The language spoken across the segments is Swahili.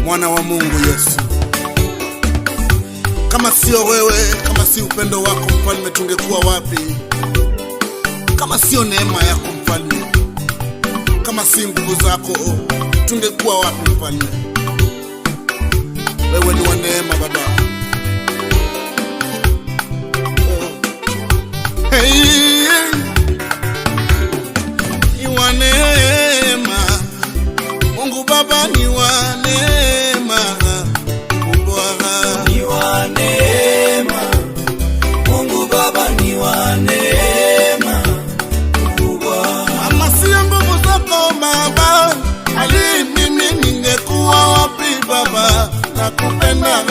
mwana wa Mungu Yesu. Kama sio wewe, kama si upendo wako mfalme, tungekuwa wapi? Kama sio neema yako mfalme, kama si nguvu zako, tungekuwa wapi mfalme? Wewe ni wa neema Baba. Hey, ni wa neema Mungu Baba, ni wa neema kubwa, ni wa neema Mungu Baba, ni wa neema kubwa. Ama sio nguvu zako Baba, ali mimi ningekuwa wapi Baba? Nakupenda,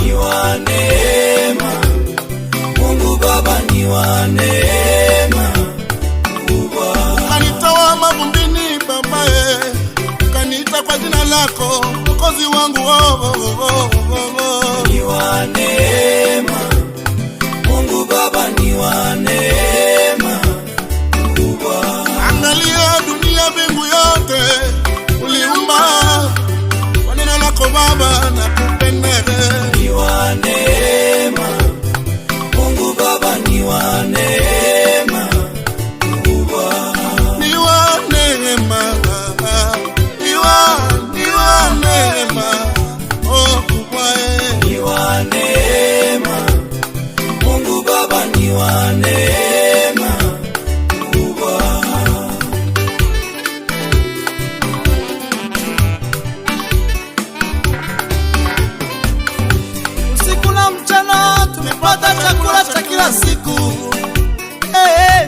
ni wa neema Mungu Baba, ni wa neema kubwa. Kanitoa mavumbini Baba, kaniita kwa jina lako, Mwokozi wangu. Ni wa neema Mungu Baba, ni wa neema kubwa. Angalia dunia, mbingu yote uliumba kwa neno lako Baba, nakupenda. Ni wa neema Mungu Baba, ni wa neema kubwa. Ni wa neema, ni wa neema, oh kubwa. Ni wa neema Mungu Baba, ni wa neema kubwa. Usiku na mchana tumepata chakula cha kila siku.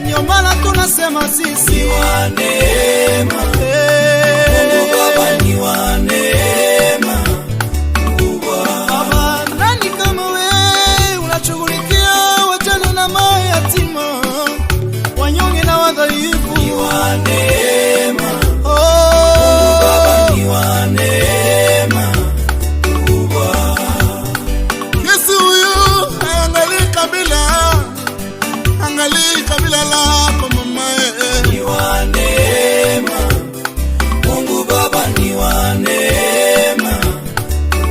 Ndio maana tunasema sisi ni wa neema Mungu Baba, ni wa neema kubwa. Baba, nani kama wewe unashughulikia wajane na mayatima, wanyonge na wadhaifu? Ni wa neema Mungu Baba, ni wa neema kubwa. Yesu huyu haangalii kabila, angalii kabila lako mama. Ni wa neema Mungu Baba, ni wa neema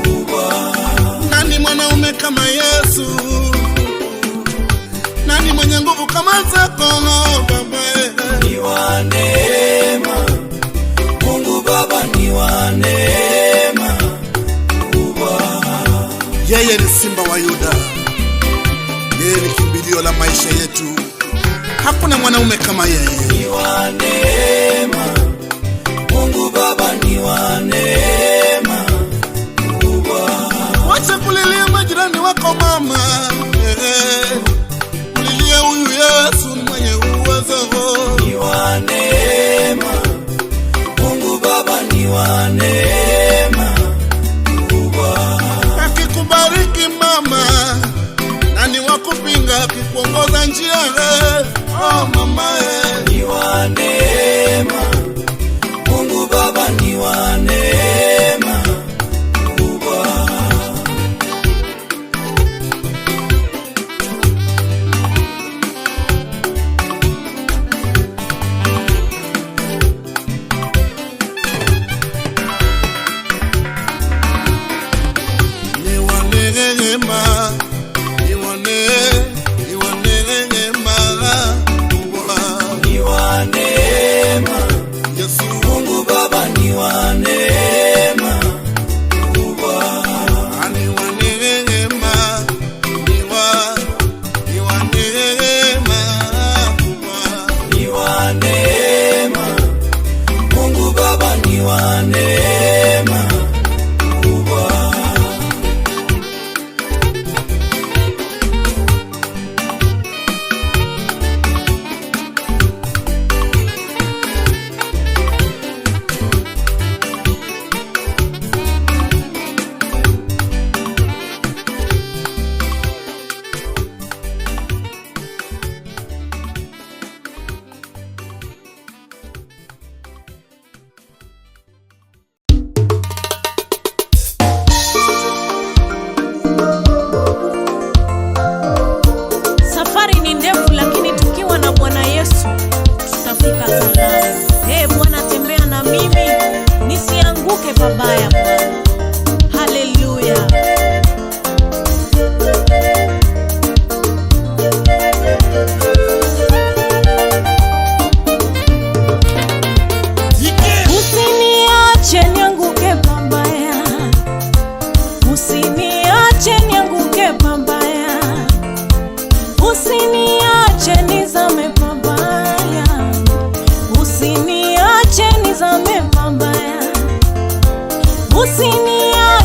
kubwa. Nani mwanaume kama Yesu? Nani mwenye nguvu kama zako Baba? Ni wa neema Mungu Baba, ni wa neema kubwa. Yeye ni Simba wa Yuda, yeye ni kimbilio la maisha yetu. Hakuna mwanaume kama yeye. Ni wa neema Mungu Baba, ni wa neema kubwa. Wacha kulilia majirani wako mama, kulilie huyu Yesu mwenye uwezo. Ni wa neema Mungu Baba, ni wa neema kubwa. Akikubariki mama, nani wakupinga? Akikuongoza njia, oh mama. Ni wa neema Mungu Baba, ni wa neema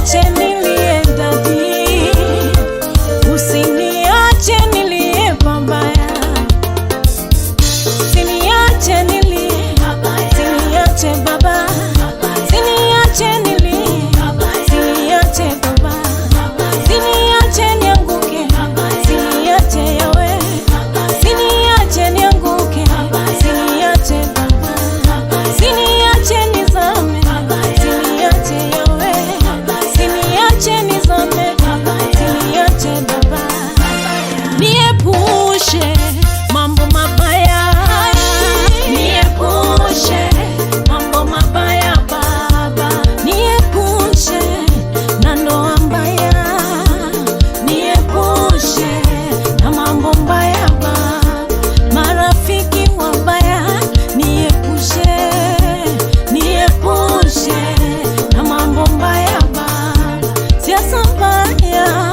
usiniache nilie dadi, usiniache nilie babaya, usiniache nilie, usiniache baba, usiniache nilie, usiniache baba, usiniache nianguke, usiniache yawe, usiniache nianguke, usiniache baba, usiniache nizame, usiniache yawe, usiniache nizame, usiniache baba, niepushe mambo mabaya, niepushe mambo mabaya baba, niepushe na ndoa mbaya, niepushe na mambo mbaya baba, marafiki wabaya, niepushe, niepushe na mambo mbaya baba, siasa mbaya,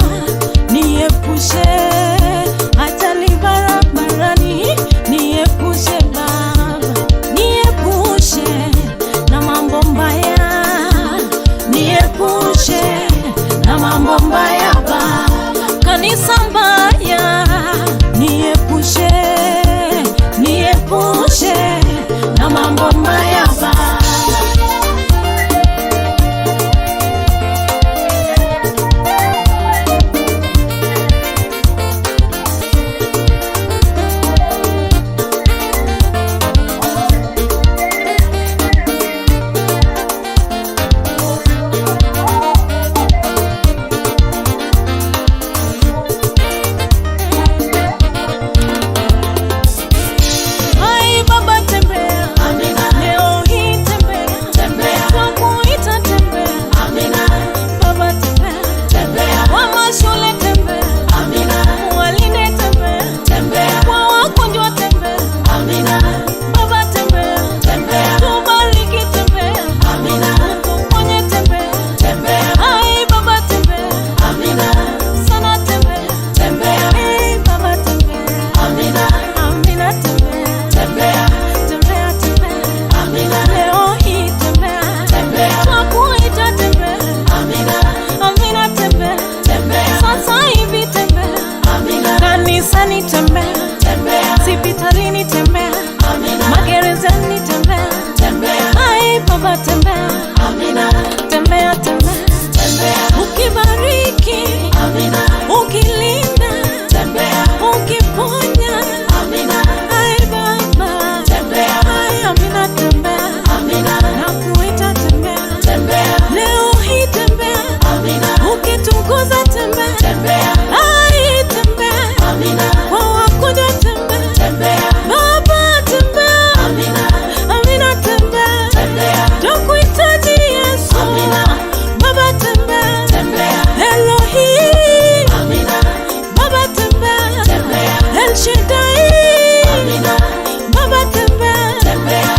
niepushe ajali barabarani, niepushe baba, niepushe na mambo mbaya, niepushe na mambo mbaya baba, kanisa mbaya, niepushe, niepushe na mambo mbaya baba. Ai baba tembea, leo hii tembea, kwa kuita tembea, baba tembea, kwa mashule tembea, walinde tembea, kwa wagonjwa tembea, baba tembea, tubariki tembea, tuponye tembea, ai baba tembea, sana tembea, ai baba tembea, Amina tembea, tembea, leo hii tembea, kwa kuita tembea, Amina tembea, sasa hivi tembea, kanisani tembea, hospitalini tembea, magerezani tembea, ai baba tembea, tembea, ukibariki, ukilinda, ukiponya, ai baba, ai Amina tembea, nakuita tembea, leo hii tembea, ukitukuza tembea, ai tembea, kwa wagonjwa tembea, baba tembea, Amina tembea, tukuhitaji Yesu, baba tembea, leo hii, baba tembea, El Shaddai, baba tembea,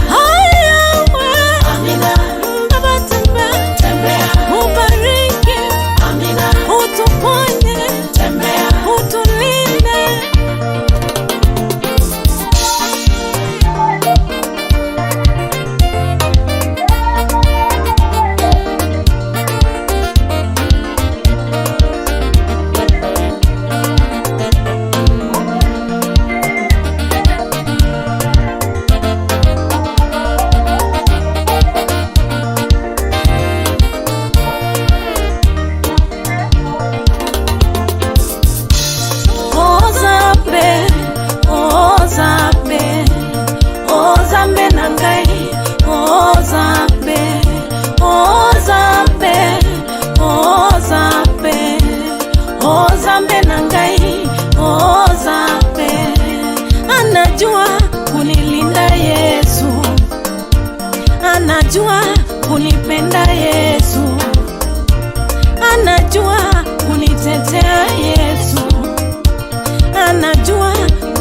hayawe, baba tembea, ubariki, utuponye, utulinde. Ozambe nangai, Ozambe nangai, anajua kunilinda Yesu, anajua kunipenda Yesu, anajua kunitetea Yesu, anajua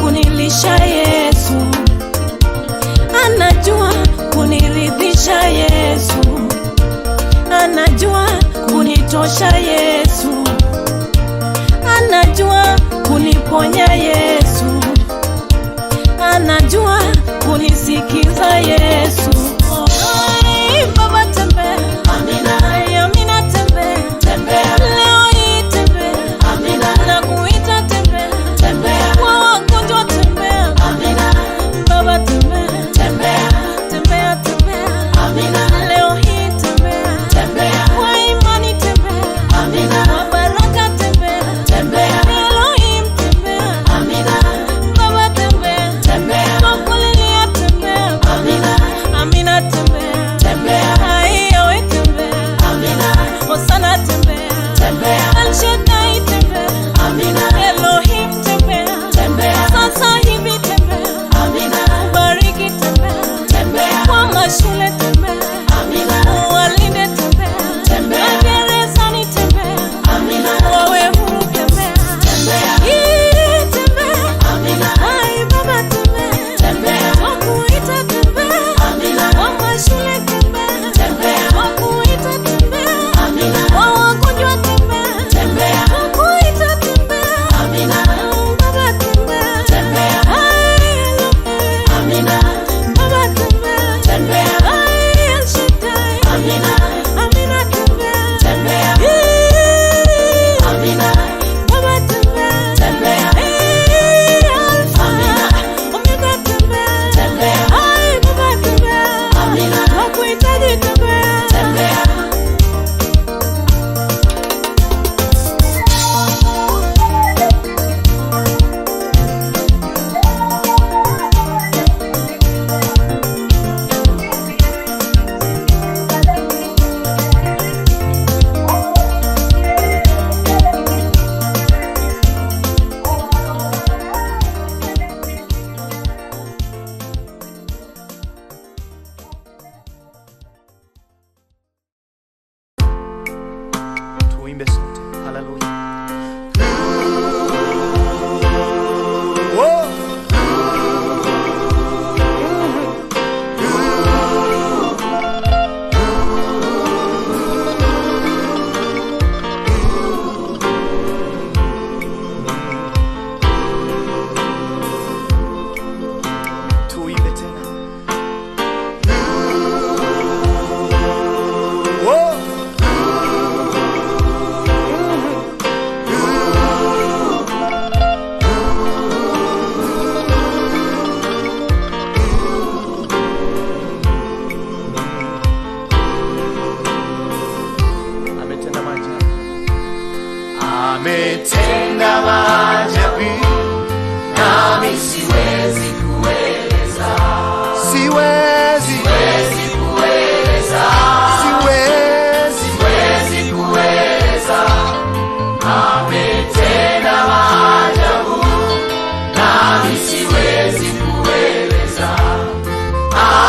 kunilisha Yesu, anajua kuniridhisha Yesu, anajua kunitosha Yesu, anajua kuniponya Yesu, anajua kunisikiza Yesu. Ai baba tembea, Amina tembea, Shaddai tembea, Elohim tembea, sasa hivi tembea, bariki tembea, kwa mashule tembea, walinde tembea, magerezani tembea, wawe huru tembea, hii tembea, ai Baba tembea, wakuita tembea, kwa mashule tembea, wakuita tembea, kwa wagonjwa tembea, wakuita tembea, Baba tembea, ai Baba tembea, ai El Shaddai, Amina tembea, Baba tembea, Alpha, Omega tembea, ai Baba tembea, wakuhitaji tembea. Tuimbe sote, haleluya. Whoa. Tuimbe tena. Whoa. Ametenda maajabu. Ametenda maajabu, nami siwezi kueleza. Siwezi kueleza. Siwezi kueleza. Ametenda maajabu, nami siwezi kueleza.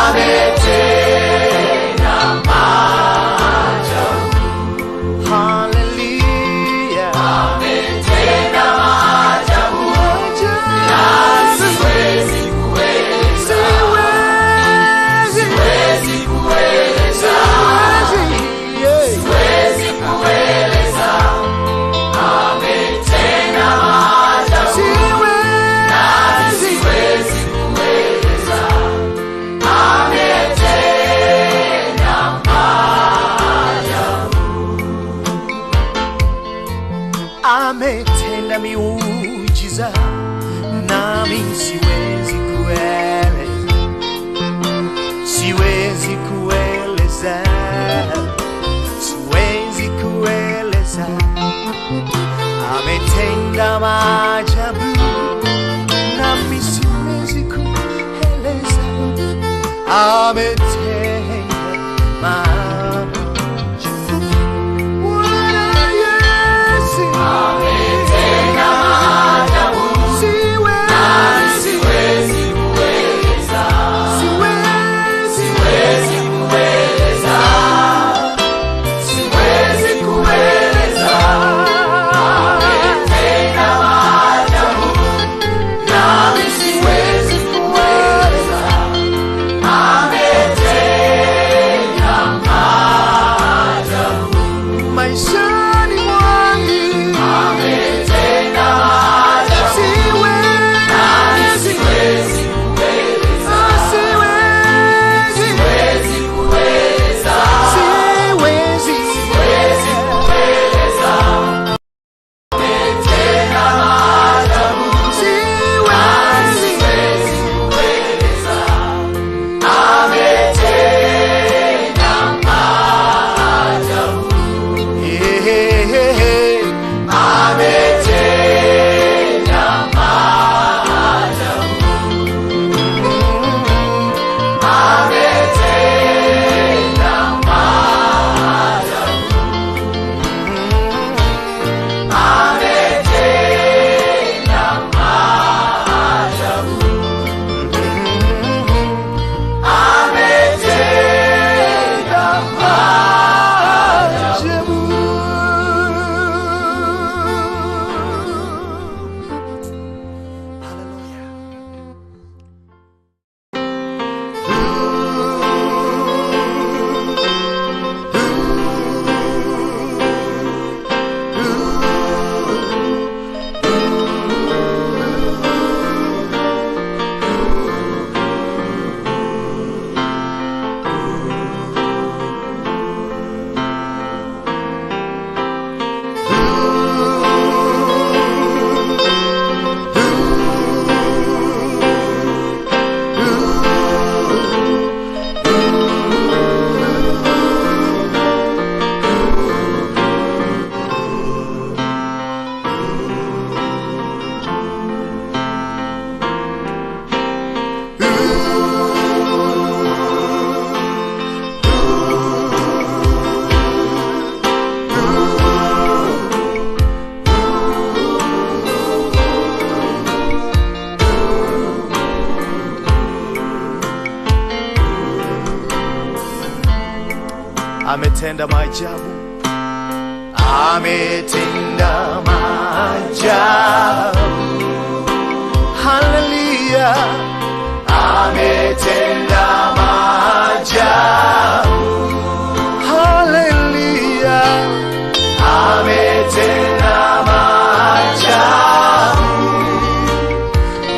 Ametenda maajabu. Hallelujah. Ametenda maajabu, nami siwezi kueleza. Siwezi kueleza. Siwezi kueleza. Ametenda maajabu, nami siwezi kueleza. Ametenda maajabu. Ametenda miujiza, nami siwezi kueleza. Siwezi kueleza. Siwezi kueleza. Ametenda maajabu, nami siwezi kueleza. Ametenda maajabu. Bwana Yesu ametenda maajabu, siwezi kueleza. Siwezi kueleza. Siwezi kueleza. Ametenda maajabu, nami siwezi kueleza. Ametenda maajabu maishani mwangu. Ametenda maajabu, nami siwezi kueleza. Siwezi kueleza. Siwezi kueleza. Ametenda maajabu, siwezi kueleza. Ametenda maajabu. ametenda maajabu, ametenda maajabu. Haleluya, ametenda maajabu. Haleluya, ametenda maajabu.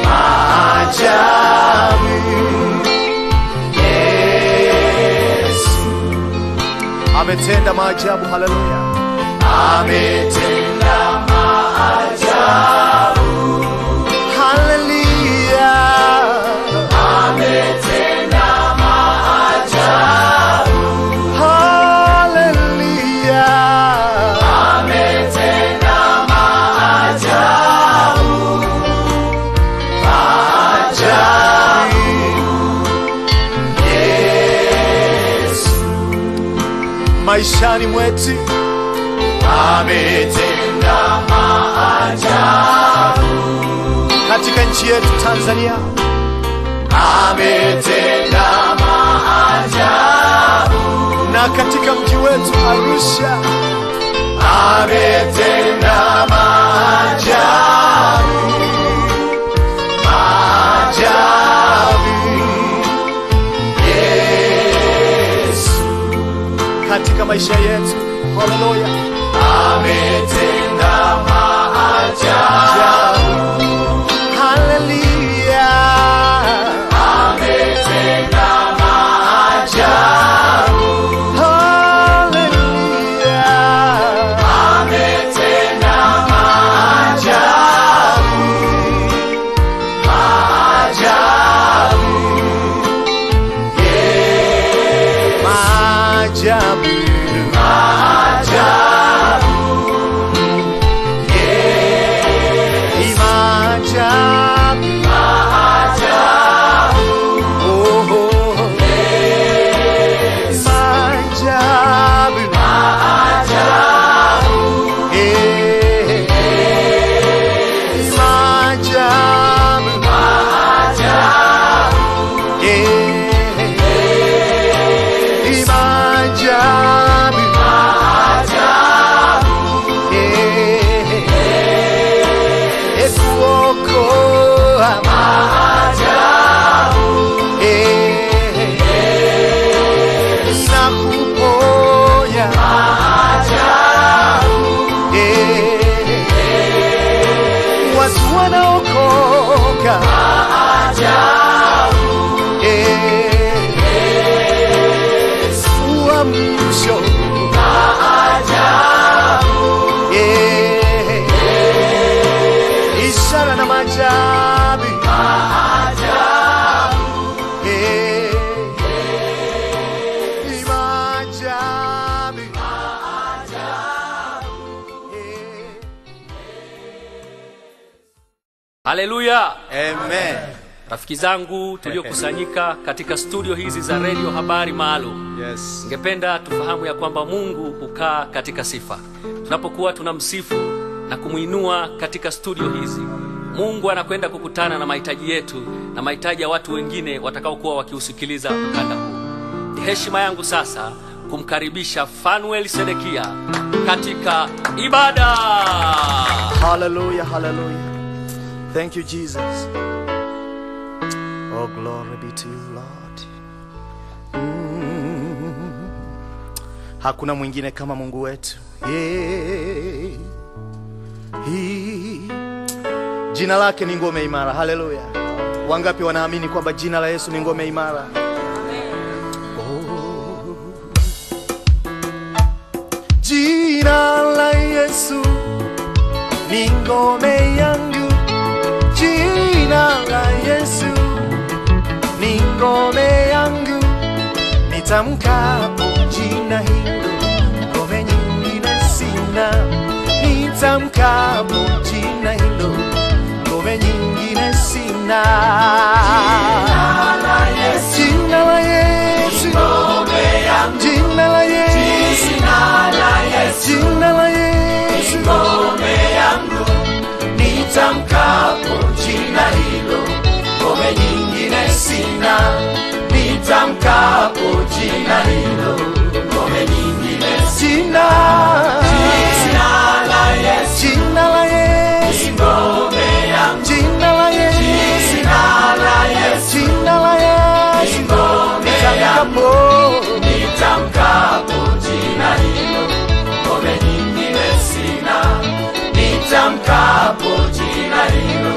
Maajabu. Yesu ametenda maajabu. Haleluya, ametenda maajabu. Haleluya, ametenda maajabu. Haleluya, ametenda maajabu. Maajabu. Yesu maishani mwetu ametenda maajabu. Katika nchi yetu Tanzania ametenda maajabu, na katika mji wetu Arusha ametenda maajabu. Maajabu. Yesu katika maisha yetu, haleluya, ametenda maajabu. Haleluya, ametenda maajabu. Haleluya, ametenda maajabu. Maajabu. Yes. Maajabu. Maajabu. Yes. Maajabu. Maajabu. Oh, oh. Yes. Maajabu. Maajabu. Yes. Maajabu. Maajabu. Yes. Maajabu. Maajabu. Yes. Kuokoa. Maajabu. Yes. Na kuponya. Maajabu. Yes. Watu wanaokoka. Maajabu. Yes. Uamsho. Maajabu. Yes. Ishara na maajabu. Maajabu. Yes. Maajabu. Yes. Haleluya. Amen. Rafiki zangu tuliokusanyika katika studio hizi za Radio Habari Maalum, Yes. ningependa tufahamu ya kwamba Mungu hukaa katika sifa. Tunapokuwa tunamsifu na kumuinua katika studio hizi, Mungu anakwenda kukutana na mahitaji yetu na mahitaji ya watu wengine watakaokuwa wakiusikiliza ukanda huu. Ni heshima yangu sasa kumkaribisha Fanuel Sedekia katika ibada. Hallelujah, hallelujah. Thank you, Jesus. Oh, glory be to you, Lord. Hakuna mwingine kama Mungu wetu. Yeah. Jina lake ni ngome imara. Hallelujah. Wangapi wanaamini kwamba jina la Yesu ni ngome imara? Oh. Jina la Yesu ni ngome yangu. Jina la Yesu ni ngome yangu. Nitamkapo jina hilo, ngome nyingine sina. Nitamkapo jina hilo, ngome nyingine sina. Jina la Yesu, jina la Yesu, ngome yangu. Jina la Yesu, jina la Yesu, jina la Yesu, ngome yangu. Nitamkapo jina hilo, ngome nyingine sina. Nitamkapo jina hilo, ngome nyingine Jina la Yesu, jina la Yesu, ngome yangu. jina la Yesu, Jina la Yesu, jina la Yesu, ngome yangu. nitamkapo Nitamkapo jina hilo, ngome nyingine sina. Nitamkapo jina hilo,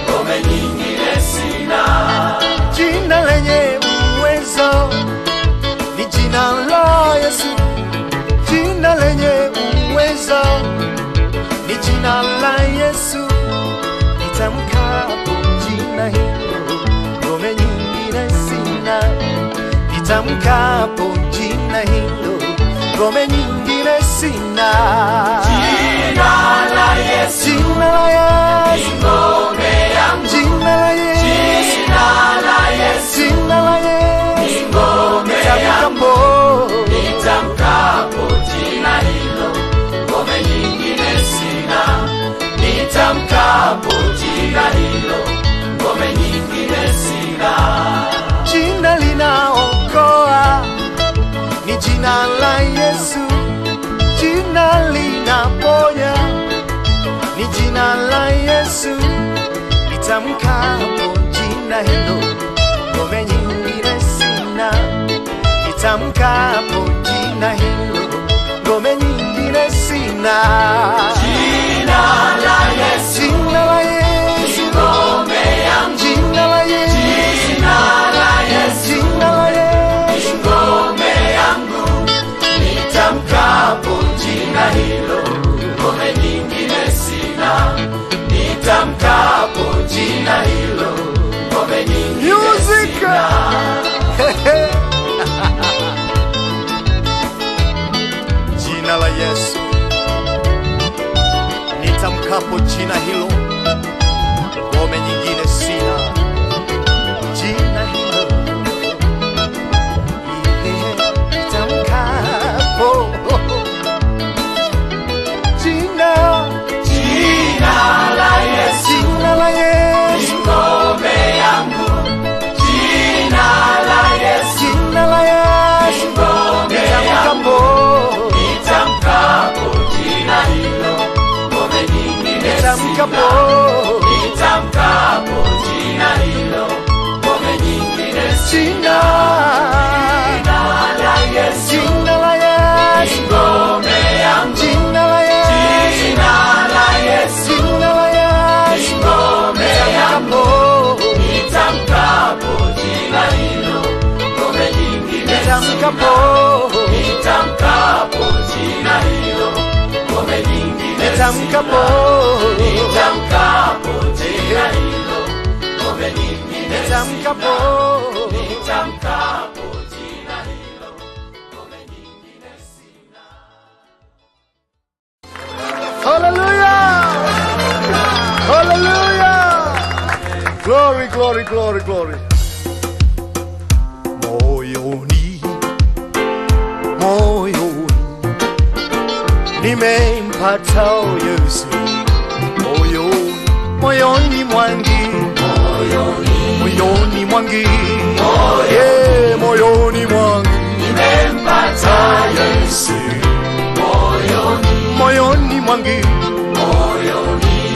ngome nyingine sina. jina lenye uwezo ni jina la Yesu, jina lenye uwezo ni jina la Yesu. Nitamkapo jina hilo, ngome nyingine sina. Nitamkapo jina hilo, ngome nyingine sina. Jina la Yesu, Jina la Yesu, ngome yangu. jina la Yesu, Jina la Yesu, jina la Yesu, ngome yangu. nitamkapo Nitamkapo jina hilo, ngome nyingine sina. Nitamkapo jina hilo, ngome nyingine sina. jina linaokoa ni jina la Yesu, jina linaponya ni jina la Yesu. Nitamkapo jina hilo, ngome nyingine sina. Nitamkapo jina hilo, ngome nyingine sina. Jina la Yesu, Jina la Yesu, ngome yangu. jina la Yesu, Jina la Yesu, jina la Yesu, ngome yangu. Nitamkapo jina hilo, ngome nyingine sina. Nitamkapo jina hilo, ngome nyingine Music! sina. Jina la Yesu, nitamkapo jina hilo, ngome nyingine sina. Jina hilo, nitamkapo jina, Jina la Yesu, jina la Yesu, ngome yangu. Jina la Yesu, jina la Yesu, ngome yangu. nitamkapo Nitamkapo jina hilo, ngome nyingine sina. nitamkapo Nitamkapo jina hilo, ngome nyingine jina, sina. Jina la Yesu, jina la Yesu, ngome yangu. jina la Yesu, Jina la Yesu, jina la Yesu, ngome yangu. nitamkapo Nitamkapo jina hilo, ngome nyingine sina. nitamkapo Nitamkapo jina hilo, ngome nyingine nitamkapo Nitamkapo jina hilo, ngome nyingine nitamkapo Nitamkapo jina hilo, ngome nyingine sina. Hallelujah! Hallelujah! Glory, glory, glory, glory. Moyoni, moyoni, nimempata Yesu. Moyoni, moyoni mwangi, moyoni mwangi, yeah, moyoni mwangi, Nimempata Yesu, moyoni mwangi,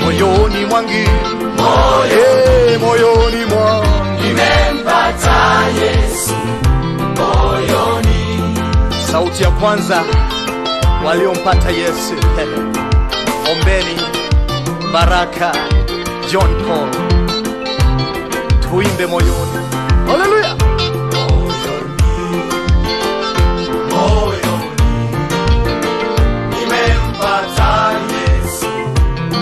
moyoni mwangi, yeah, moyoni mwangi. nimempata Yesu, moyoni. Sauti ya kwanza waliompata Yesu. Ombeni Baraka John Paul, tuimbe moyoni. Haleluya! Nimempata Yesu,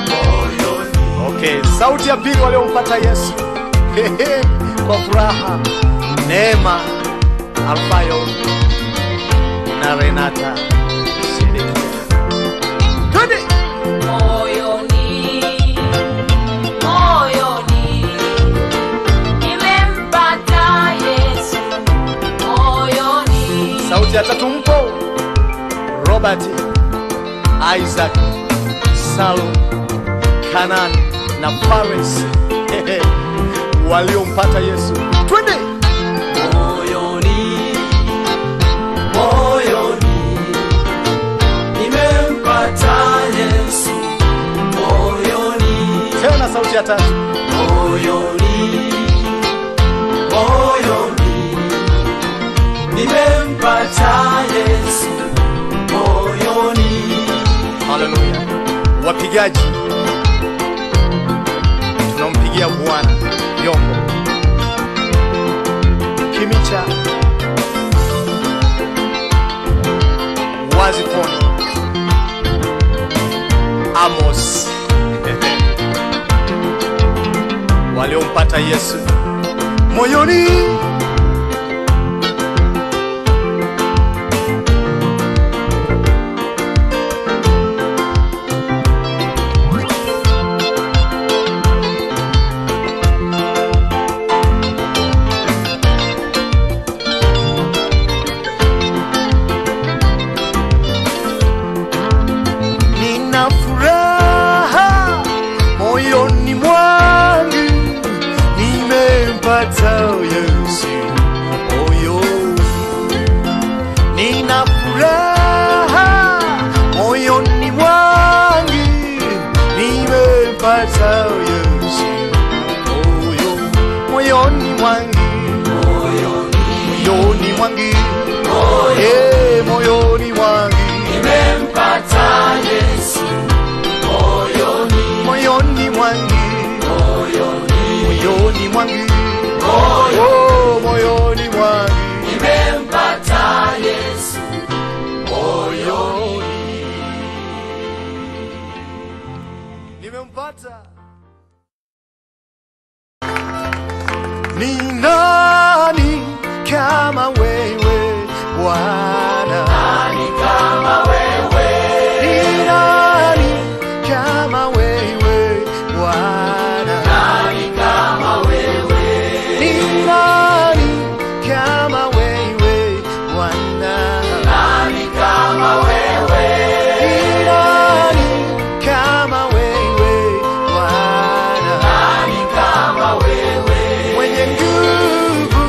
moyoni. Okay, sauti ya pili waliompata Yesu kwa furaha, Neema Alfayo na Renata Sedekia. Twende! Moyoni, moyoni, nimempata Yesu. Moyoni, Sauti ya tatu mpo Robert, Isaac, Salum, Kanan na Paris waliompata Yesu. Twende! Moyoni, moyoni, sauti ya tatu. Moyoni, moyoni, nimempata Yesu moyoni. Haleluya. Wapigaji, tunampigia Bwana vyombo. Kimicha, Wazifoni, Amos waliompata Yesu moyoni. Nina furaha moyoni mwangu, nimempata Yesu moyoni. Nina furaha moyoni mwangu, nimempata Yesu moyoni. Moyoni mwangu, moyoni mwangu, moyoni mwangu Nimempata Yesu moyoni, moyoni mwangu, moyoni mwangu, oh, moyoni mwangu nimempata Yesu moyoni. nimempata. Ni nani kama wewe Bwana? Nani kama wewe? Ni nani kama wewe Bwana? Nani kama wewe? Ni nani kama wewe Bwana? Nani kama wewe? Ni nani kama wewe Bwana? Nani kama wewe? Mwenye nguvu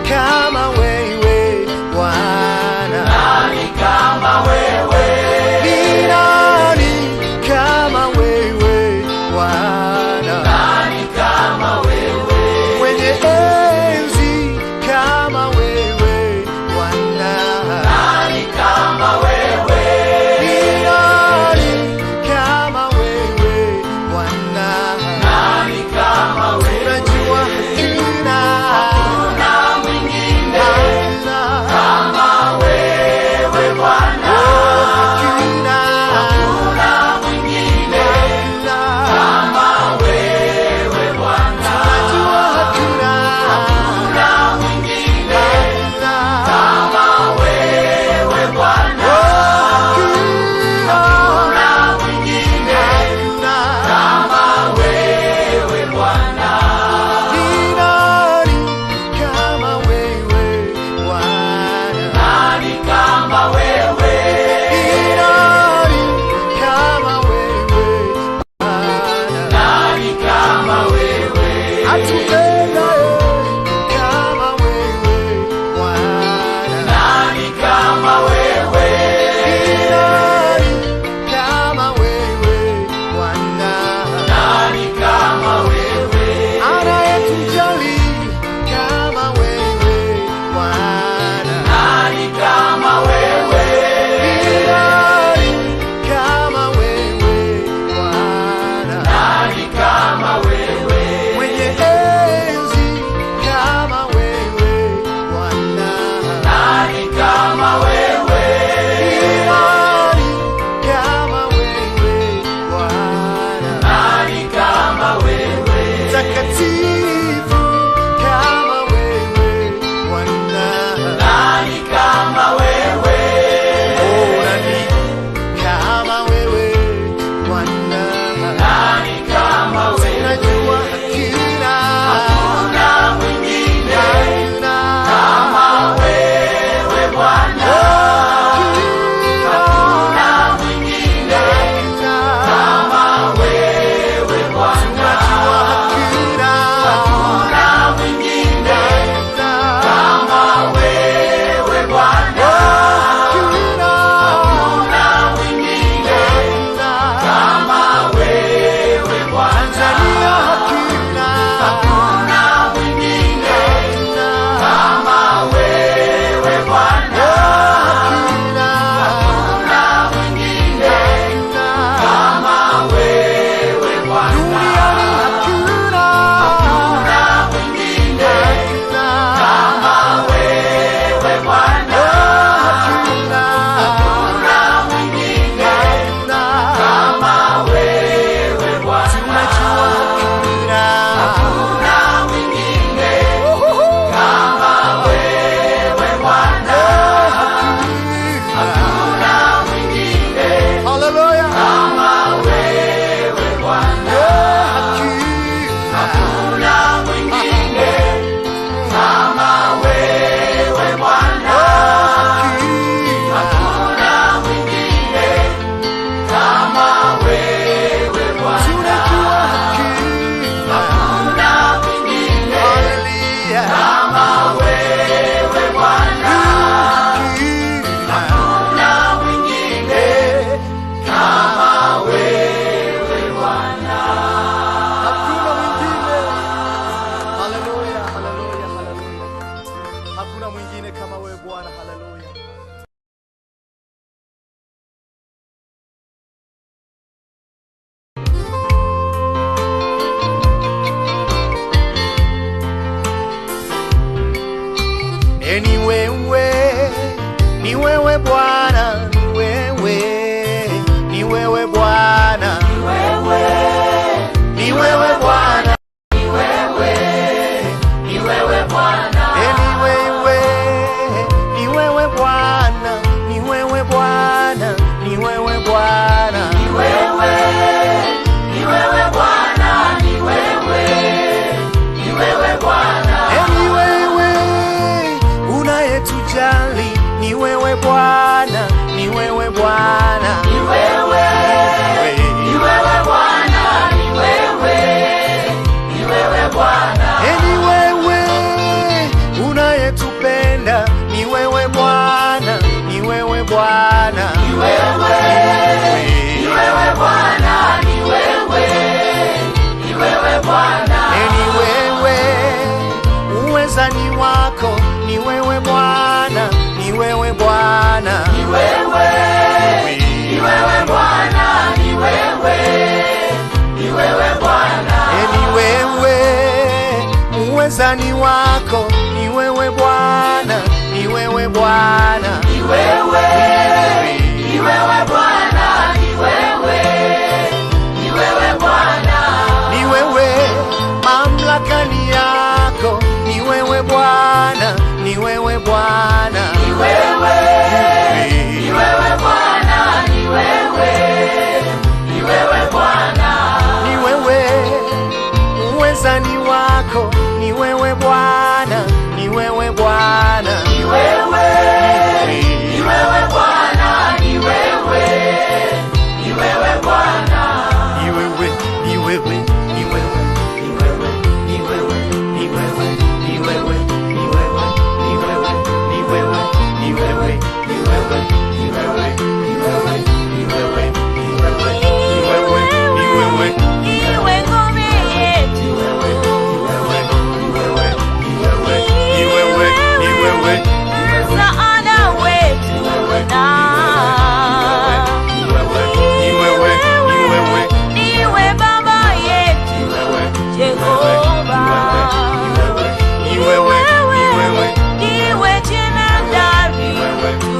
kama wewe Bwana? Bwana, ni wewe, ni wewe Bwana, ni wewe, ni wewe Bwana, ni wewe, ni wewe Bwana, ni wewe, ni wewe Bwana, ni wewe Bwana, ni wewe Bwana, ni wewe, ni wewe Bwana, ni wewe, ni wewe Bwana, ni wewe unayetujali, ni wewe Bwana, ni wewe Bwana, ni wewe, ni wewe Bwana, ni wewe, ni wewe Bwana, ni wewe unayetupenda, ni wewe Bwana, ni wewe Bwana, ni wewe, ni wewe Bwana, ni wewe, ni wewe Bwana, ni wewe uwezani wako, ni wewe Bwana, ni wewe Bwana, ni wewe, ni wewe Bwana, ni wewe, ni wewe Bwana, ni wewe uwezani wako, ni wewe Bwana, ni wewe Bwana, ni wewe, ni wewe Bwana, ni wewe, ni wewe Bwana, ni wewe mamlaka ni yako, ni wewe Bwana, ni wewe Bwana, ni wewe, ni wewe Bwana, ni wewe, ni wewe Bwana, ni wewe uwezani wako, ni wewe Bwana, ni wewe Bwana, ni wewe, ni wewe Bwana, ni wewe, ni wewe Bwana, ni wewe, ni wewe, ni wewe, ni wewe, ni wewe, ni wewe, ni wewe, ni wewe, ni wewe, ni wewe, ni wewe, ni wewe, ni wewe, ni wewe, ni wewe, ni wewe, Iwe ngome yetu, msaada wetu na niwe baba yetu Jehova, niwe jemedari wetu.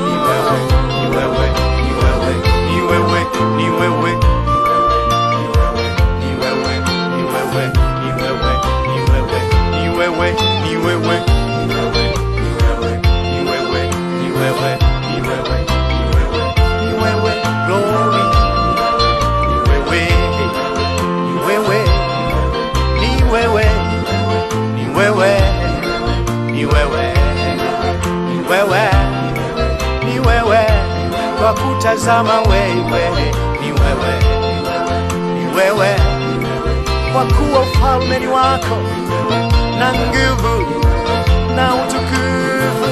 Kutazama wewe, ni wewe, ni wewe, kwa kuwa ufalme ni wako na nguvu na utukufu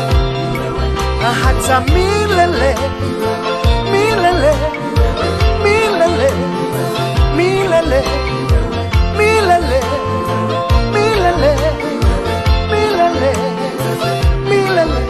na hata milele, milele, milele, milele, milele, milele, milele, milele.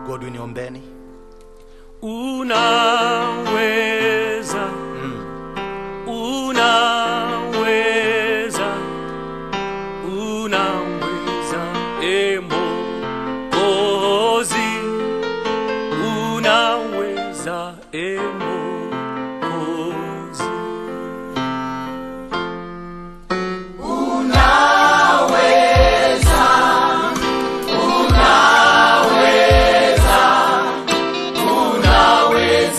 Godwin Ombeni, unaweza, unaweza, unaweza, Mwokozi, unaweza, Mwokozi. Unaweza,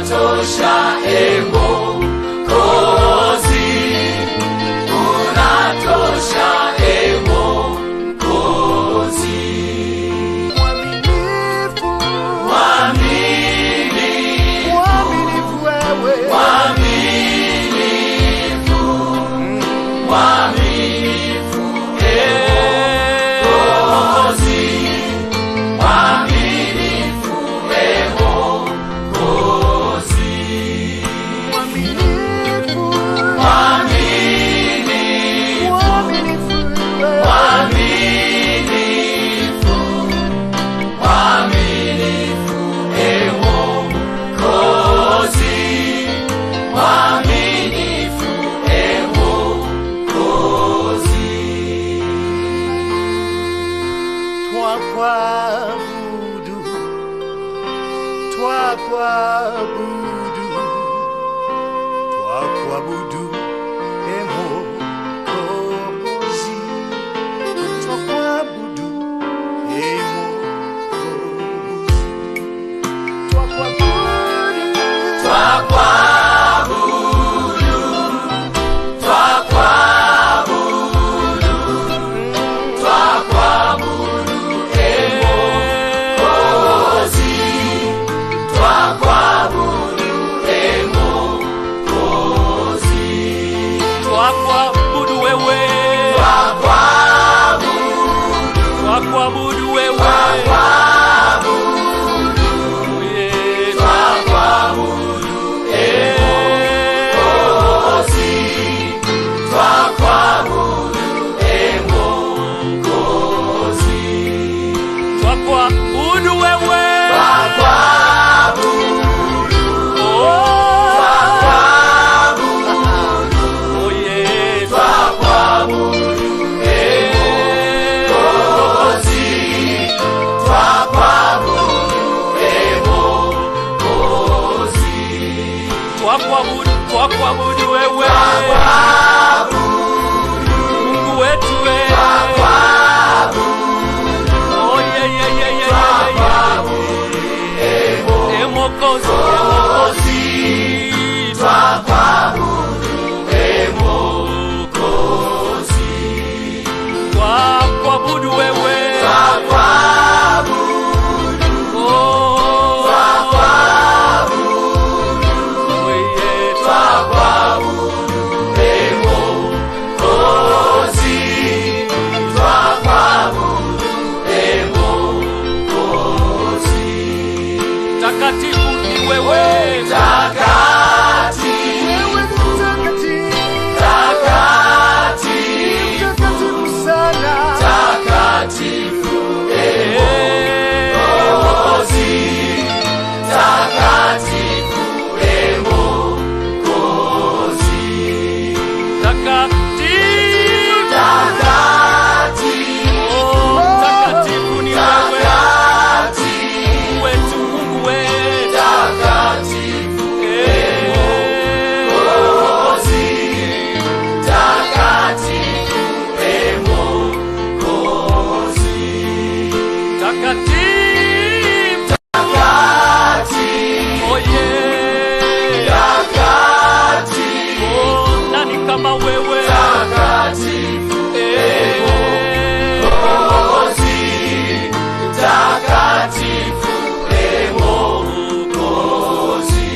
unatosha Mwokozi, unatosha Mwokozi. Mwaminifu wewe, Mwaminifu, mwaminifu Mwokozi, mwaminifu Mwokozi. mwaminifu, Mwaminifu, mwaminifu wewe, mwaminifu, mwaminifu Mwokozi, mwaminifu Mwokozi. twakwabudu, twakwabudu, twakwabudu Mwokozi, twakwabudu Mwokozi, twakwabudu, Twakwabudu, twakwabudu, twakwabudu Mwokozi, twakwabudu Mwokozi. Twakwabudu wewe, twakwabudu wewe, twakwabudu wewe, oh yeah, twakwabudu wewe, Mungu wetu wewe, oh yeah yeah yeah yeah yeah, Mwokozi, Mwokozi, twakwabudu wewe, takatifu ni wewe, Takatifu, wewe ni mtakatifu, takatifu, mtakatifu sana, takatifu Mwokozi, takatifu Mwokozi, takatifu, takatifu, oh, takatifu ni wewe, Mungu wetu, Mungu wetu, takatifu Mwokozi, takatifu Mwokozi, takatifu, takatifu, oh yeah, takatifu, oh, nani kama wewe, takatifu Mwokozi, takatifu Mwokozi,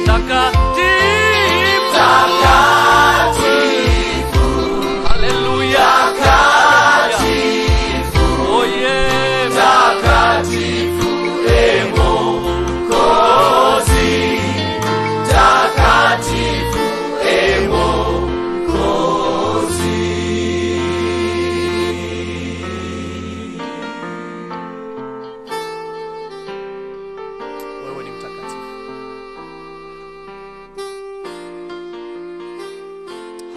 takatifu, takatifu, haleluya, takatifu, oh yeah, takatifu Mwokozi, takatifu Mwokozi. wewe ni mtakatifu.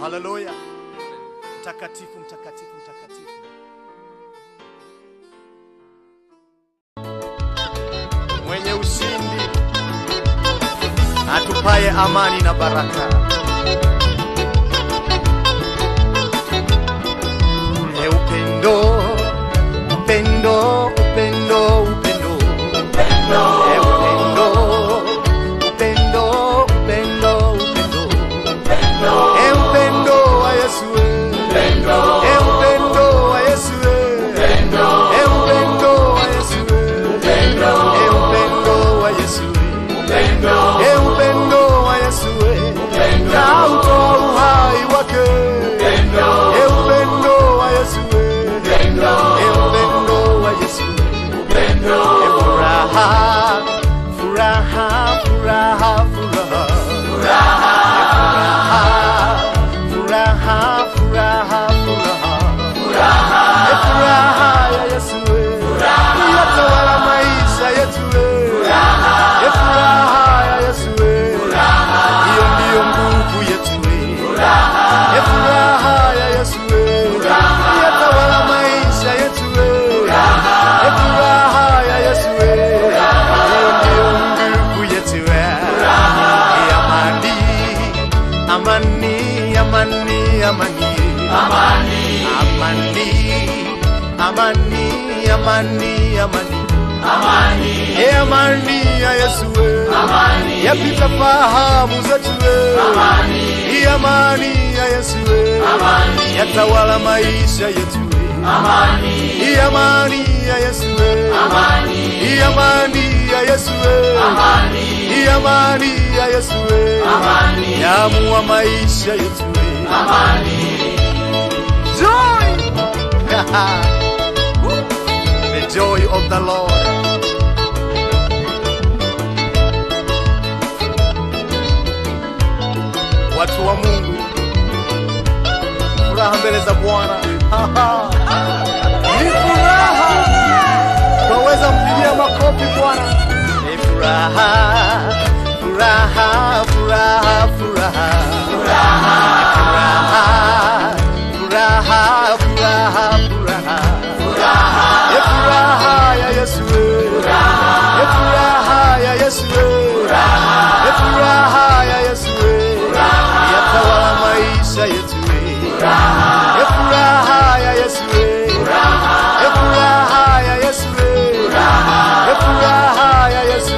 Haleluya, mtakatifu, mtakatifu, mtakatifu. Mwenye ushindi, atupaye amani na baraka. E upendo, upendo, upendo, upendo, upendo, e upendo, upendo wa Yesu kautoa uhai wake. Upendo wa Yesu upendo wa Yesu furaha furaha furaha furaha furaha furaha furaha ya Yesu yatawala maisha yetu. Furaha ya Yesu hiyo ndiyo nguvu yetu. Furaha ya Yesu yatawala maisha yetu. Furaha ya Yesu hiyo ndiyo nguvu yetu. Amani amani amani amani amani amani amani amani amani ya Yesu yapita fahamu zetu. Amani ya Yesu yatawala maisha yetu. Amani ya Yesu amani ya Yesu amani ya Yesu yaamua maisha yetu. Joy the joy of the Lord. Watu wa Mungu, furaha mbele za Bwana. Ni furaha, twaweza mpigia makofi Bwana. Ni furaha, furaha, furaha, furaha, furaha, furaha, furaha, furaha, furaha ya Yesu, furaha ya Yesu, furaha ya Yesu yatawala maisha yetu. Furaha ya Yesu, furaha ya Yesu, furaha ya Yesu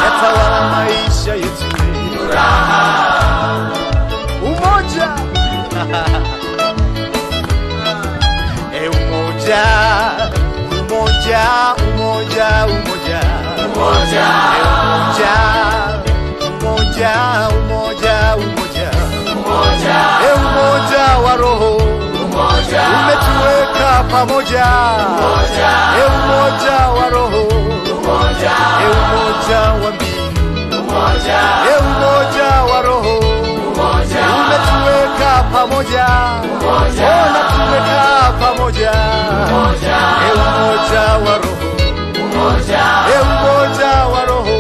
yatawala maisha yetu. Umoja umoja umoja umoja umoja umoja umoja umoja umoja wa Roho umetuweka pamoja. Umoja wa Roho, umoja wa mbingu, umoja wa Roho umetuweka pamoja. Unatuweka pamoja. Umoja wa Roho, umoja wa Roho,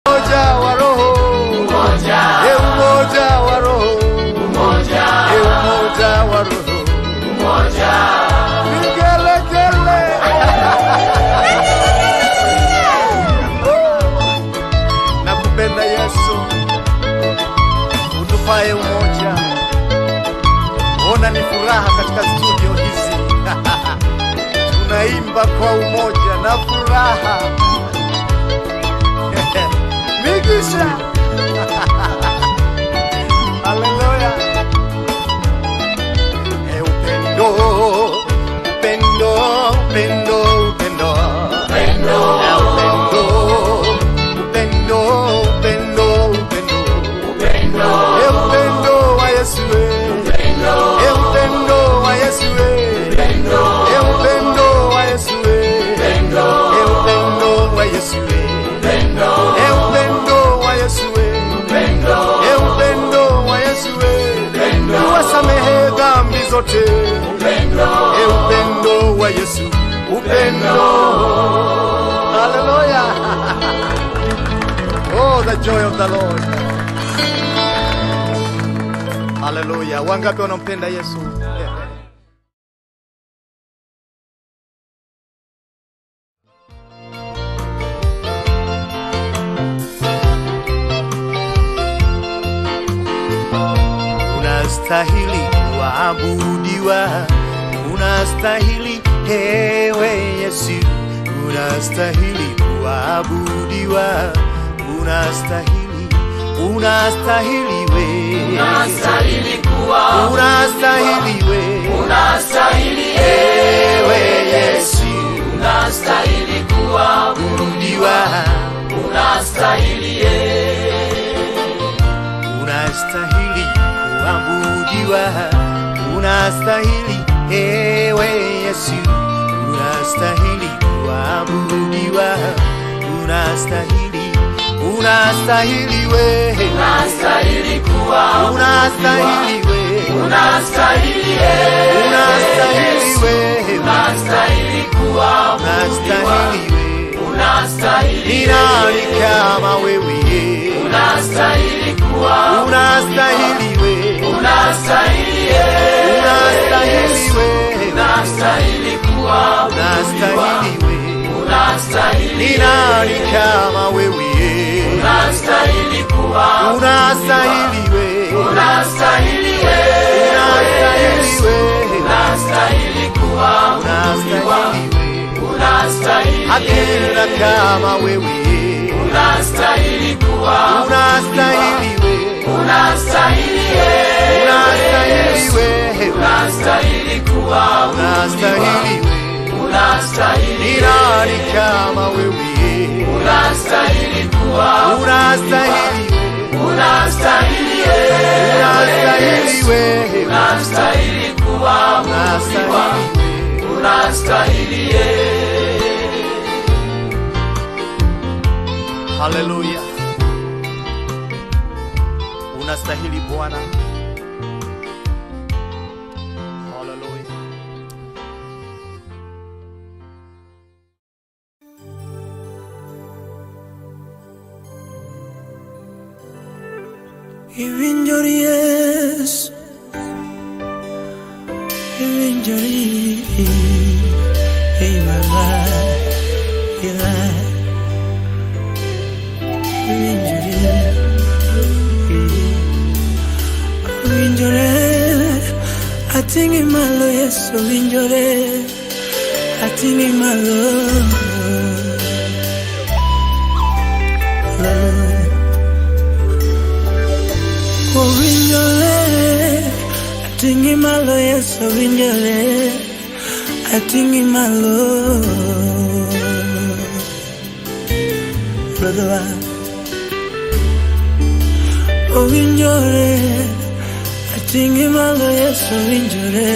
umoja wa Roho, umoja wa Roho, umoja wa Roho, vigelegele. Nakupenda Yesu, utupae umoja. Ona ni furaha katika studio hizi. Tunaimba kwa umoja na furaha. Migisha. Haleluya. Upendo, upendo, upendo, upendo. Upendo, upendo, upendo, upendo. Upendo wa Yesu. Upendo wa Yesu. Upendo wa Yesu. Upendo wa Yesu. Upendo wa Yesu uwasamehe dhambi zote. Upendo wa Yesu, upendo. Hallelujah. Oh, the joy of the Lord. Hallelujah. Wangapi wanampenda Yesu? Unastahili kuabudiwa, unastahili ewe Yesu, unastahili kuabudiwa, unastahili we, unastahili we, unastahili ewe Yesu, unastahili kuabudiwa. unastahili unastahili kuabudiwa, unastahili ewe Yesu, unastahili kuabudiwa, unastahili, unastahili wewe, unastahili kuwa unastahili wewe, unastahili unastahili wewe, unastahili kuwa unastahili wewe, unastahili ni nani kama wewe, unastahili kuwa unastahili wewe, unastahili unastahili wewe, unastahili kuwa unastahili wewe, unastahili ni nani kama wewe, unastahili kuwa unastahili wewe, unastahili unastahili wewe, unastahili kuwa unastahili wewe, unastahili hakuna kama wewe, unastahili kuwa unastahili wewe, unastahili unastahili wewe, unastahili kuwa unastahili wewe, unastahili ni nani kama wewe, unastahili kuwa unastahili wewe, unastahili unastahili wewe, unastahili kuwa unastahili wewe. unastahili Haleluya, unastahili Bwana. Haleluya. Ivinjori Yesu, ivinjori, hey my life, ivinjori, atingi malo Yesu, ivinjori, atingi malo. Atingi malo Yesu, vinjore, atingi malo. Brother, oh vinjore, atingi malo Yesu, vinjore,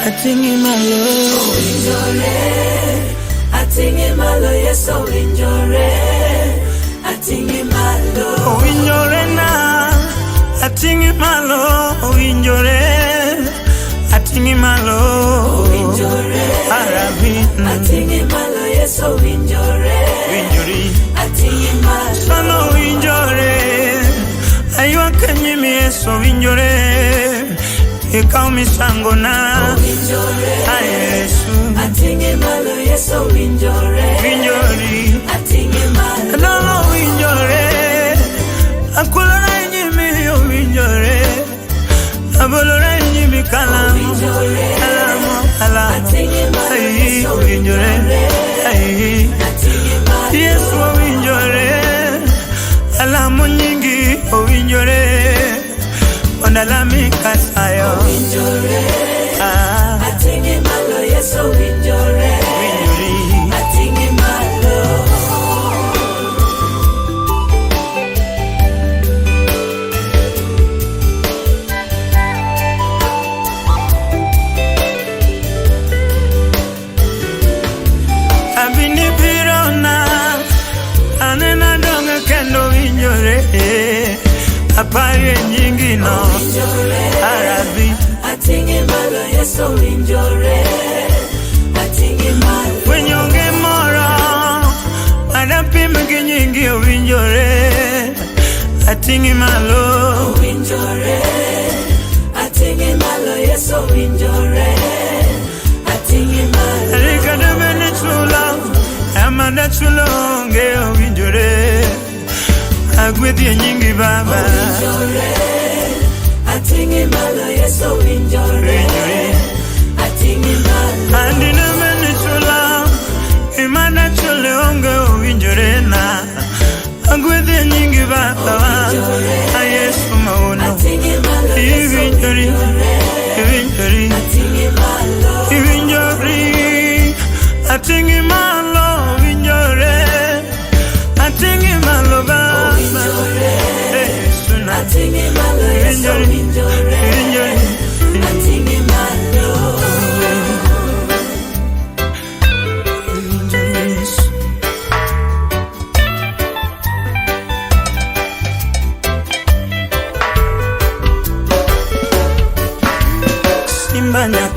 atingi malo. Oh vinjore, atingi malo Yesu, vinjore, atingi malo. Oh vinjore na. Atingi malo, vinjore, atingi malo, vinjore, Arabin, atingi malo, Yesu, vinjore, vinjori, atingi malo, sano vinjore, aywa kanyimi Yesu, vinjore, ikao misango na, vinjore, Yesu, atingi malo, Yesu, vinjore, vinjori, atingi malo, no vinjore, akula vinjore, abolora njimi kalamu, kalamu, kalamu, ayi vinjore, ayi Yesu vinjore, kalamu nyingi vinjore, ondalami kasayo vinjore, atingi malo Yesu vinjore, vinjori, atingi malo. Apare nyingi no Arabi atingi malo Yesu vinjore atingi malo wenyonge mora adapi mki nyingi vinjore atingi malo vinjore atingi malo Yesu vinjore atingi malo rikada bene chula amanda chulonge vinjore agwedhi nyingi baba atingi malo Yesu vinjore atingi malo andina mene chula imana chule onge vinjore na agwedhi nyingi baba Yesu maono vinjore vinjore vinjore atingi malo vinjore atingi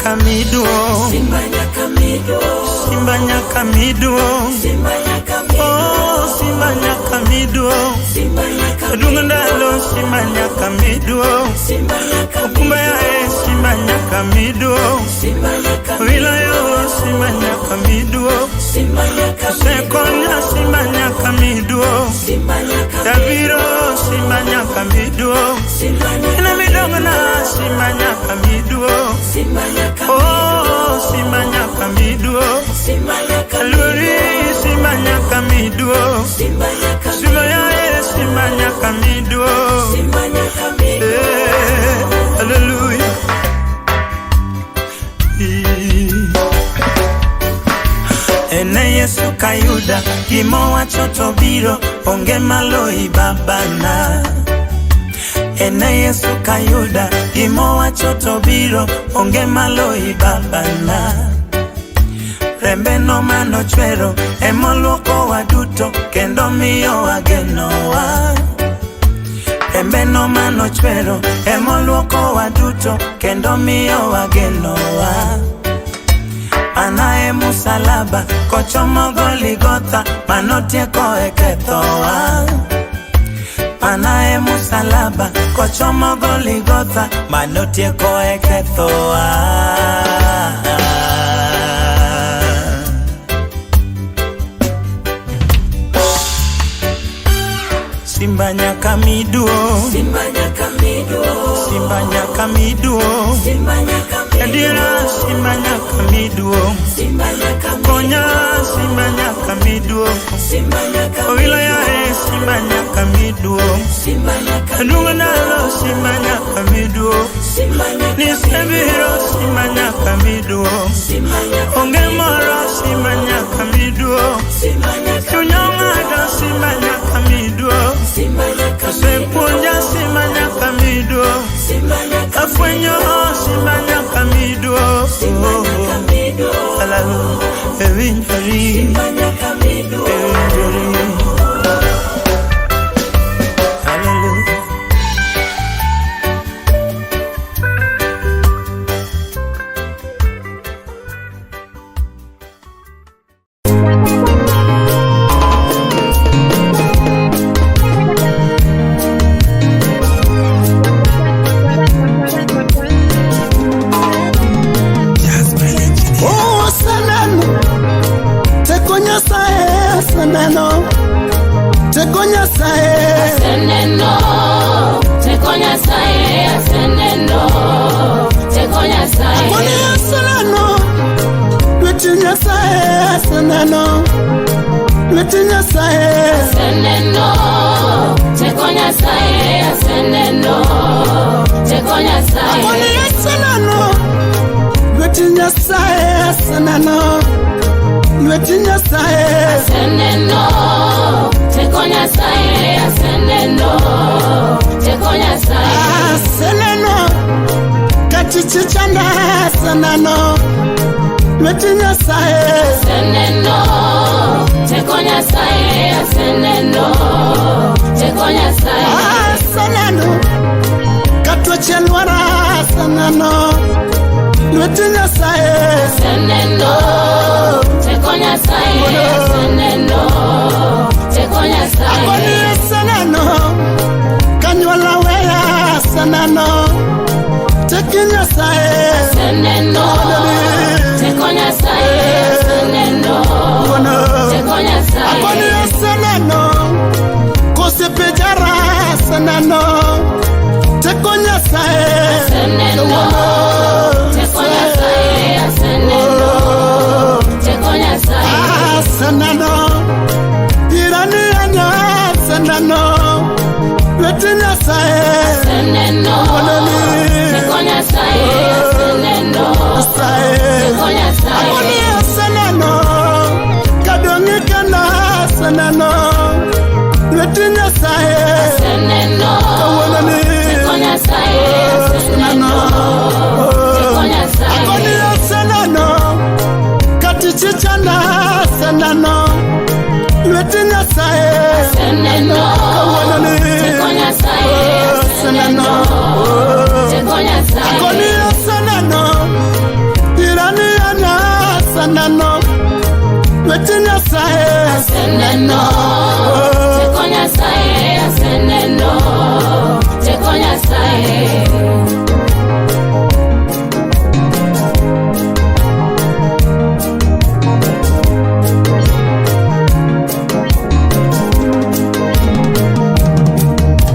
nyaka miduong, Simba nyaka miduong, Simba nyaka miduong, Simba nyaka oh Simba nyaka miduong, Simba nyaka odung ndalo Simba nyaka miduong, Simba nyaka okumba yae Simba nyaka miduong, Simba nyaka wilayo Simba nyaka miduong, Simba nyaka sekonya Simba nyaka miduong, Simba nyaka Dabiro Simba nyaka miduong, Simba nyaka ina midongna Simba nyaka miduong, Simba nyaka oh Simba nyaka miduong, Simba nyaka Luri Simba nyaka miduong, Simba nyaka Simba yae Simba nyaka miduong, Simba nyaka hallelujah. Ene Yesu kayuda gimo wachoto biro onge maloi babana. Ene Yesu kayuda gimo wachoto biro onge maloi babana. Rembe no mano chwero emoluoko waduto kendo miyo wagenowa. Rembe no mano chwero emoluoko waduto kendo miyo wagenowa. Anae musalaba kochomo Goligotha manotieko ekethowa. Anae musalaba kochomo Goligotha manotieko ekethowa. Simba nyaka miduong, Simba nyaka miduong, Simba nyaka miduong, Simba nyaka Adira Simba nyaka miduong, Simba nyaka konya Simba nyaka miduong, Simba nyaka wilaya Simba nyaka miduong, Simba nyaka adunga nalo Simba nyaka miduong, Simba nyaka nisebiro Simba nyaka miduong, Simba nyaka onge moro Simba nyaka miduong, Simba nyaka chunyong'ado Simba nyaka miduong, Simba nyaka asepuonja Simba nyaka miduong, Simba nyaka afwenyo Simba nyaka miduong, hallelujah, ewinjori, Simba nyaka miduong, ewinjori, hallelujah. Oh, sanano, tekonya sae, sanano, tekonya sae, Seneno, tekonya sae, seneno, tekonya sae, konya sanano, lutinya sae, sanano, lutinya sae, seneno, tekonya sae, seneno, tekonya sae, konya sanano, lutinya sae, sanano, lutinya sae, seneno, tekonya sae, seneno, tekonya sae, sanano, kachichichanda, sanano, lutinya sae. seneno, tekonya sae, seneno, tekonya sae, Sanano, katwachelwara sanano, lwetinya sae, seneno, tekonya sae, seneno, tekonya sae, akoni sanano, kanywala weya sanano, tekinya sae, seneno, tekonya sae, seneno, tekonya sae, akoni sanano, kosepejara sanano, tekonya sae, seneno, tekonya sae, seneno, tekonya sae, sanano, irani anya sanano, lwetinya sae, seneno, tekonya sae, seneno, tekonya sae, akoni sanano, kadongi kana sanano, lwetinya sae, seneno, tekonya sae, seneno, tekonya sae, akoni sanano, katichichana sanano, lwetinya sae, seneno, tekonya sae, seneno, tekonya sae, akoni sanano, no. Teko Nyasaye aseneno, Teko Nyasaye.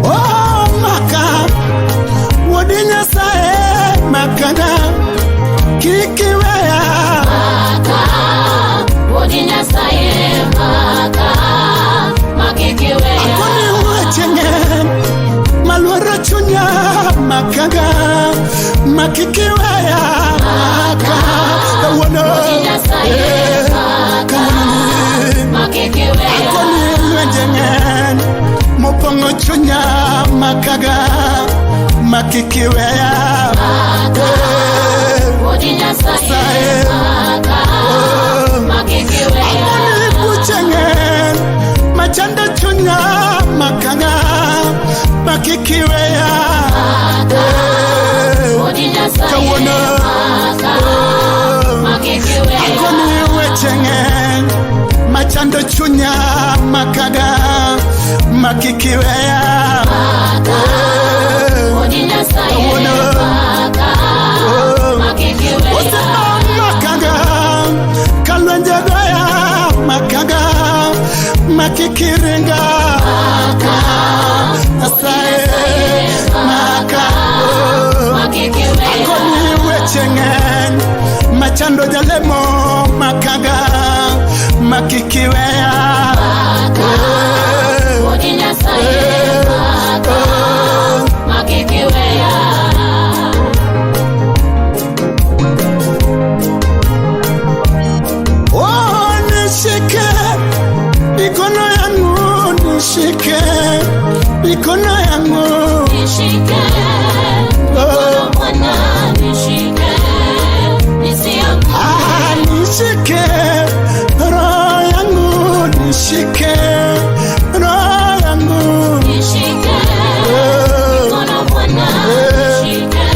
Oh maka, wodi Nyasaye makana kikiweya. Maka, wodi Nyasaye maka, makikiweya. Akoni wachenge, malwara chunya makaga, makikiweya. Maka, Wodi Nyasaye maka, makikiweya. akoni wachenge, mopongo chunya makaga, makikiweya. Wodi Nyasaye maka, makikiweya. Kuchenge, machanda chunya makaga, makikiweya. Wodi Nyasaye maka, makikiweya. Akoni wechenge, machanda chunya makaga, makikiweya. Wodi Nyasaye maka, makikiweya. Makaga, kalwenje goya makaga, makikiringa. Nyasaye maka, Makikiweya. akoni wechenge, machando jalemo makaga, makikiweya. Wodi Nyasaye maka, makikiweya. Oh, nishike mikono yangu, nishike mikono yangu. Nishike mkono Bwana, nishike nisianguke. Ah, nishike roho yangu, nishike roho yangu. Nishike mkono Bwana, nishike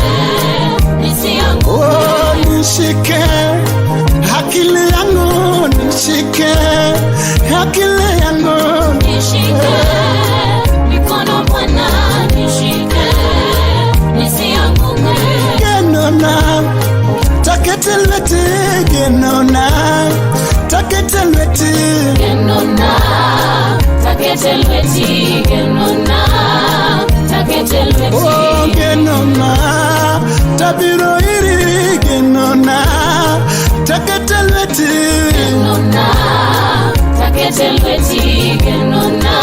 nisianguke. Oh, nishike akili yangu, nishike akili yangu. Nishike mikono Bwana, nishike nisianguke. Genona taketelweti, genona taketelweti. Genona taketelweti, genona taketelweti. Oh, genona tabiro iri, genona taketelweti. Genona taketelweti, genona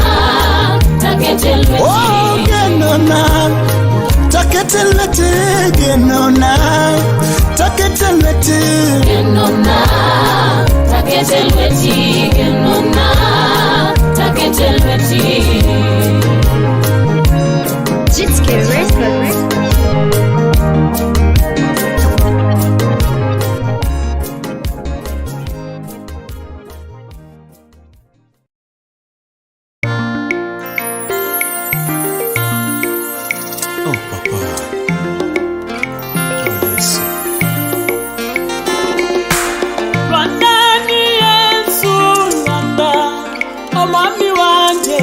taketelweti. Oh, genona taketelweti, genona taketelweti. Genona taketelweti, genona taketelweti. Jitske Records. Oh, Papa. Oh, yes. Rwanda ni Yesu, Rwanda omwami wanje.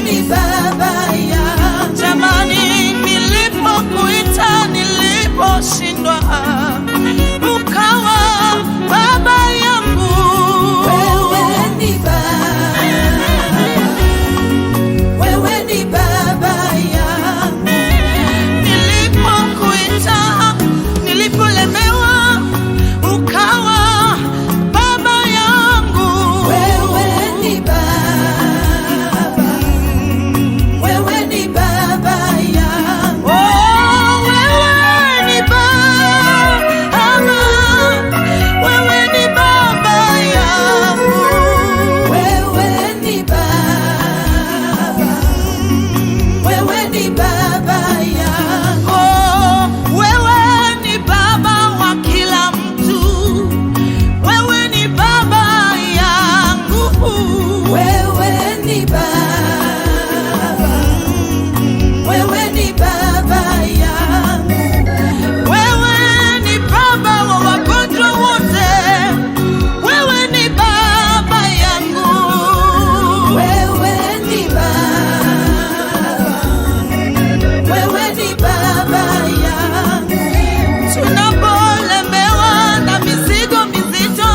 ni baba yangu. Jamani, nilipokuita, niliposhindwa, ukawa baba yangu. Wewe ni baba, wewe ni baba yangu. Nilipokuita, nilipolemewa, ukawa baba yangu. Wewe ni baba, wewe ni baba yangu. Oh, wewe ni baba, wewe ni baba yangu. Wewe ni baba, wewe ni baba yangu. Oh, wewe ni baba wa kila mtu. Wewe ni baba yangu. Wewe ni baba, wewe ni baba yangu. Wewe ni baba wa wagonjwa wote. Wewe ni baba yangu. Wewe ni baba, wewe ni baba yangu. Tunapolemewa na mizigo mizito,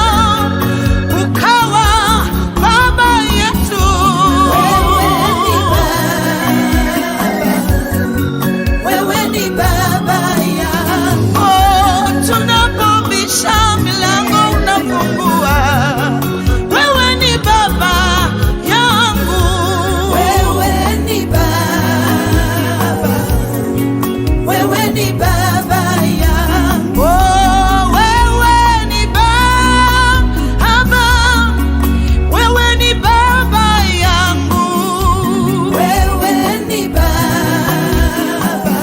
ukawa baba yetu. Wewe ni baba yangu. Oh, tunapobisha milango unafungua. Wewe ni baba yangu. Wewe ni baba, wewe ni baba yangu. Oh, wewe ni baba, wewe ni baba yangu. Wewe ni baba,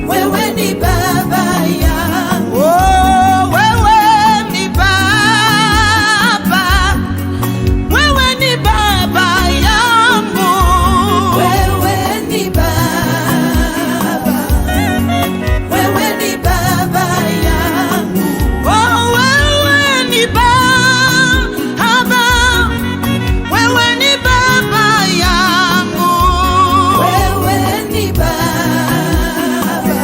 wewe ni baba yangu. Oh, wewe ni baba, wewe ni baba yangu. Wewe ni baba, wewe ni baba yangu. Oh, wewe ni baba, wewe ni baba yangu. Wewe ni baba,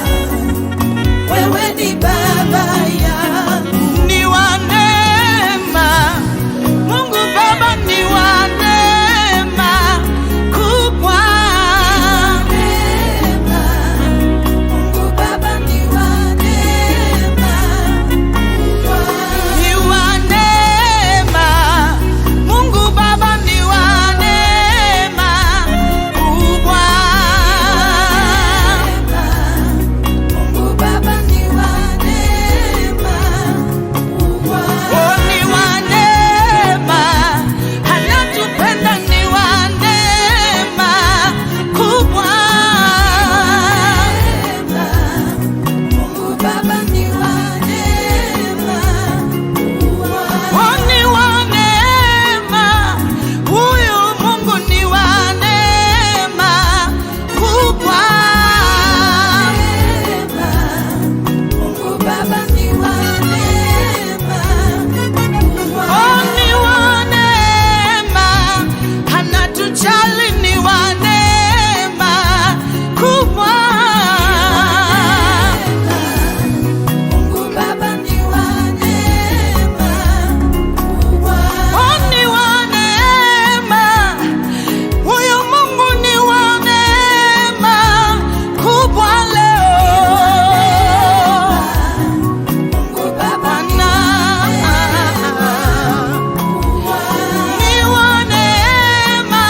wewe ni baba yangu. Ni wa neema, Mungu Baba ni wa neema kubwa. Neema, Mungu Baba ni wa neema kubwa. Ni wa neema, Mungu Baba ni wa neema kubwa. Mungu Baba ni wa neema kubwa. Oh, ni wa neema, anatupenda, ni wa neema kubwa. Mungu Baba ni wa neema kubwa. Oh, ni wa neema, huyu Mungu ni wa neema kubwa. Mungu Baba ni wa neema kubwa. Oh, ni wa neema, anatujali, ni wa neema kubwa. Mungu Baba ni wa neema kubwa. Oh, ni wa neema, huyu Mungu ni wa neema kubwa leo. Mungu Baba ni wa neema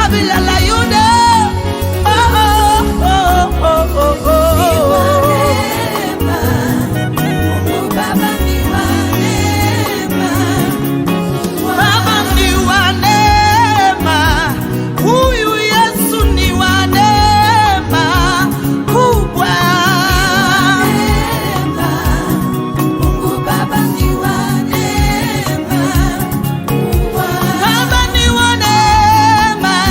kabila la Yuda. Baba ni wa neema, huyu Yesu ni wa neema kubwa. Baba ni wa neema,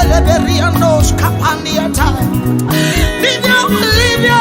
leberiandos kapandiata. Ndivyo ulivyo